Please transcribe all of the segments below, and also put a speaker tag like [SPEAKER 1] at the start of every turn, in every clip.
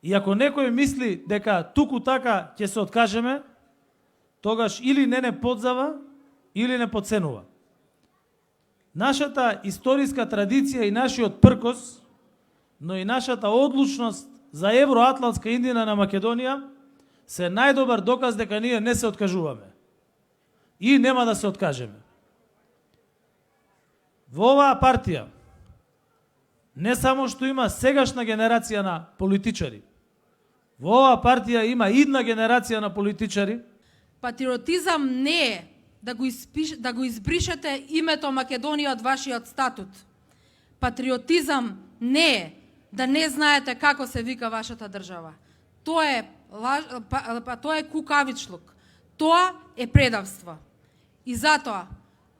[SPEAKER 1] И ако некој мисли дека туку така ќе се откажеме, тогаш или не подзава, или не подценува. Нашата историска традиција и нашиот пркос, но и нашата одлучност за евроатлантска иднина на Македонија се најдобар доказ дека ние не се откажуваме. И нема да се откажеме. Во оваа партија не само што има сегашна генерација на политичари, во оваа партија има идна генерација на политичари.
[SPEAKER 2] Патриотизам не е да го избришете името Македонија од вашиот статут. Патриотизам не е да не знаете како се вика вашата држава. Тоа е кукавичлук. Тоа е предавство. И затоа,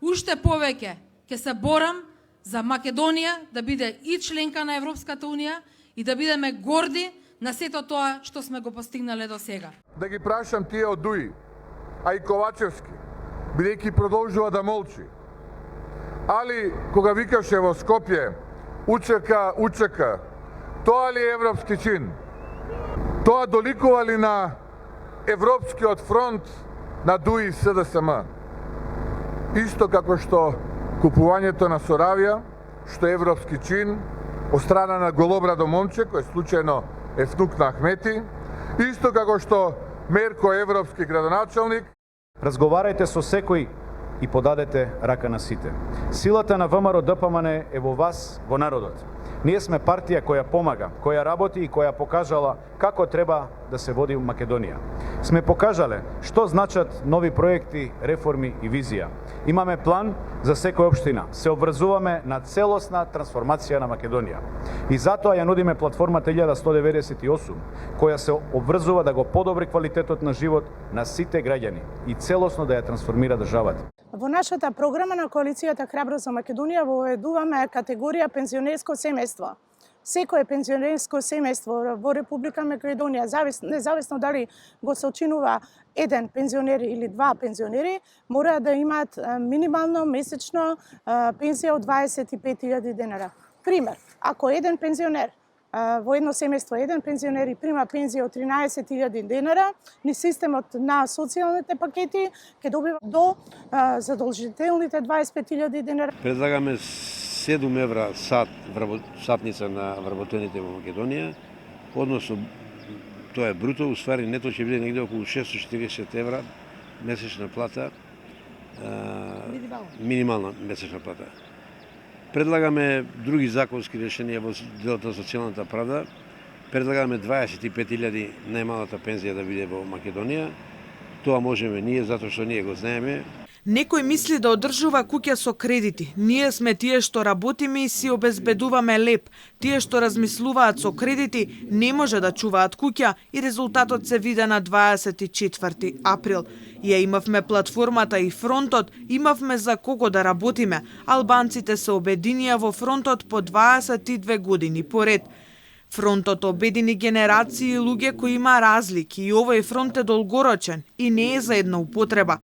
[SPEAKER 2] уште повеќе ќе се борам за Македонија да биде и членка на Европската Унија и да бидеме горди на сето тоа што сме го постигнале до сега.
[SPEAKER 3] Да ги прашам тие од ДУИ, а и Ковачевски, бидејќи продолжува да молчи. Али кога викаше во Скопје, учека, тоа ли е европски чин? Тоа доликува ли на Европскиот фронт на ДУИ СДСМ? Исто како што купувањето на Соравија, што е европски чин, од страна на голобрадо момче, кој случајно е внук на Ахмети, исто како што Мерко е европски градоначалник.
[SPEAKER 4] Разговарајте со секој и подадете рака на сите. Силата на ВМРО ДПМН е во вас, во народот. Ние сме партија која помага, која работи и која покажала како треба да се води Македонија. Сме покажале што значат нови проекти, реформи и визија. Имаме план за секоја општина. Се обврзуваме на целосна трансформација на Македонија. И затоа ја нудиме платформата 1198, која се обврзува да го подобри квалитетот на живот на сите граѓани и целосно да ја трансформира државата.
[SPEAKER 5] Во нашата програма на Коалицијата Храброст за Македонија воведуваме категорија пензионерско семејство. Секое пензионерско семејство во Република Македонија, независно дали го сочинува еден пензионер или два пензионери, мора да имаат минимално месечно пензија од 25.000 денара. Пример, ако еден пензионер во едно семејство еден пензионер и прима пензија од 13.000 денара, ни системот на социјалните пакети ќе добива до задолжителните 25.000 денара.
[SPEAKER 6] Предлагаме 7 евра сатница на вработените во Македонија, односно тоа е бруто, уствари нето ќе биде негде околу 640 евра месечна плата, минимална месечна плата. Предлагаме други законски решенија во делот на социјалната правда. Предлагаме 25.000 најмалата пензија да биде во Македонија. Тоа можеме ние, затоа што ние го знаеме.
[SPEAKER 7] Некој мисли да одржува куќа со кредити. Ние сме тие што работиме и си обезбедуваме леп. Тие што размислуваат со кредити не може да чуваат куќа и резултатот се виде на 24 април. Ја имавме платформата и фронтот, имавме за кого да работиме. Албанците се обединија во фронтот по 22 години поред. Фронтот обедини генерации и луѓе кои има разлики и овој фронт е долгорочен и не е за една употреба.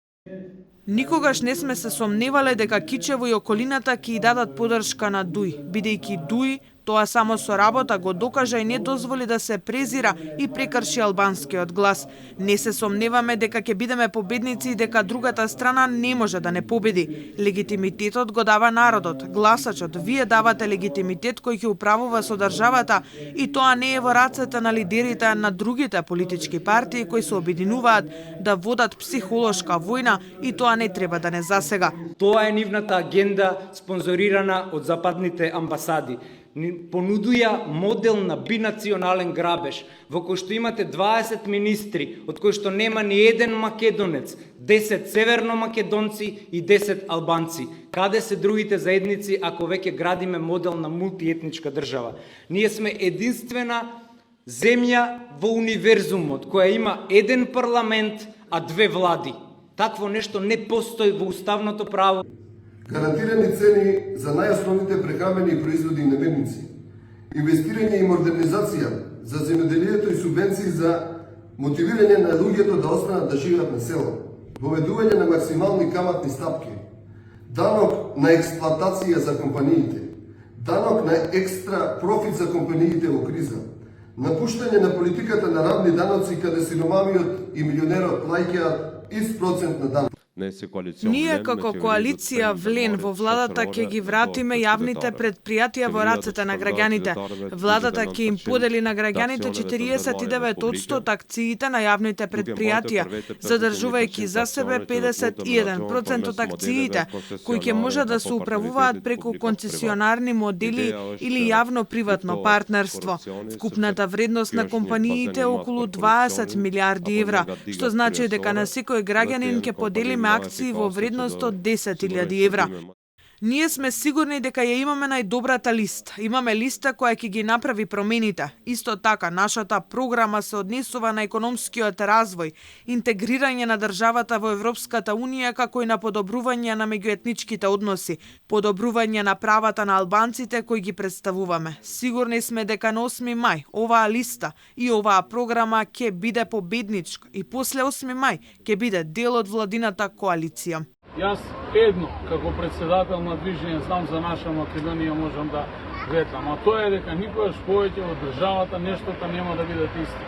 [SPEAKER 7] Никогаш не сме се сомневале дека Кичево и околината ќе ја дадат поддршка на ДУИ, бидејќи ДУИ тоа само со работа го докажа и не дозволи да се презира и прекрши албанскиот глас. Не се сомневаме дека ќе бидеме победници и дека другата страна не може да не победи. Легитимитетот го дава народот, гласачот. Вие давате легитимитет кој ќе управува со државата и тоа не е во рацете на лидерите на другите политички партии кои се обединуваат да водат психолошка војна и тоа не треба да не засега.
[SPEAKER 8] Тоа е нивната агенда спонзорирана од западните амбасади. Понудуја модел на бинационален грабеж, во кој што имате 20 министри, од кои што нема ни еден македонец, 10 северномакедонци и 10 албанци. Каде се другите заедници ако веќе градиме модел на мултиетничка држава? Ние сме единствена земја во универзумот која има еден парламент, а две влади. Такво нешто не постои во уставното право.
[SPEAKER 9] Гарантирани цени за најосновните прехранбени производи и наmirници, инвестирање и модернизација за земјоделието и субвенции за мотивирање на луѓето да останат да живеат на село, воведување на максимални каматни стапки, данок на експлоатација за компаниите, данок на екстра профит за компаниите во криза, напуштање на политиката на равни даноци каде сиромавиот и милионерот плаќаат ист процент на даноци.
[SPEAKER 7] Ние како коалиција Влен во владата ќе ги вратиме јавните предпријатија во рацете на граѓаните. Владата ќе им подели на граѓаните 49% од акциите на јавните предпријатија, задржувајќи за себе 51% од акциите, кои ќе може да се управуваат преку концесионарни модели или јавно-приватно партнерство. Вкупната вредност на компаниите е околу 20 милиарди евра, што значи дека на секој граѓанин ќе поделиме акции во вредност од 10.000 евра. Ние сме сигурни дека ја имаме најдобрата листа. Имаме листа која ќе ги направи промените. Исто така, нашата програма се однесува на економскиот развој, интегрирање на државата во Европската Унија, како и на подобрување на меѓуетничките односи, подобрување на правата на албанците кои ги представуваме. Сигурни сме дека на 8 мај оваа листа и оваа програма ќе биде победничка и после 8 мај ќе биде дел од владината коалиција.
[SPEAKER 10] Јас едно, како председател на движење Знам за наша Македонија, можам да ветам, а тоа е дека никогаш повеќе во државата нештото нема да бидат исти.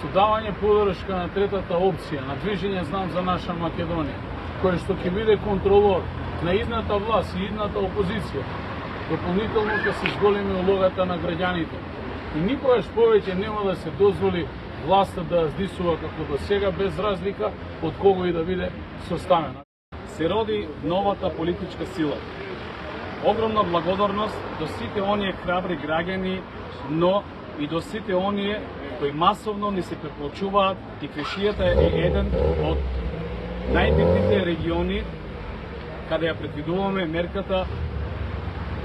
[SPEAKER 10] Со давање подршка на третата опција, на движење Знам за наша Македонија, кој што ќе биде контролор на идната власт и идната опозиција, дополнително ќе се зголеми улогата на граѓаните. И никогаш повеќе нема да се дозволи власта да здисува како до сега, без разлика од кого и да биде составена. Се роди новата политичка сила. Огромна благодарност до сите оние храбри граѓани, но и до сите оние кои масовно ни се преплачуваат, и Кршијата е еден од најбитните региони каде ја предвидуваме мерката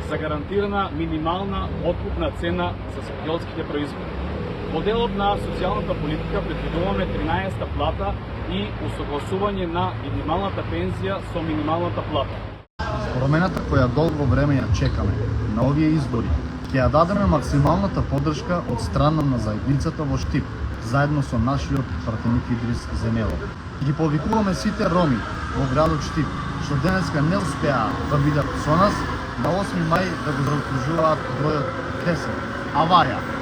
[SPEAKER 10] за гарантирана минимална откупна цена за земјоделските производи. Во делот на социјалната политика предвидуваме 13-та плата и усогласување на минималната пензија со минималната плата.
[SPEAKER 11] Промената која долго време ја чекаме на овие избори ќе ја дадеме максималната поддршка од страна на заедницата во Штип, заедно со нашиот пратеник Идрис Земелов. Ги повикуваме сите роми во градот Штип, што денеска не успеа да бидат со нас, на 8 мај да го заокружуваат бројот 10. Аварија.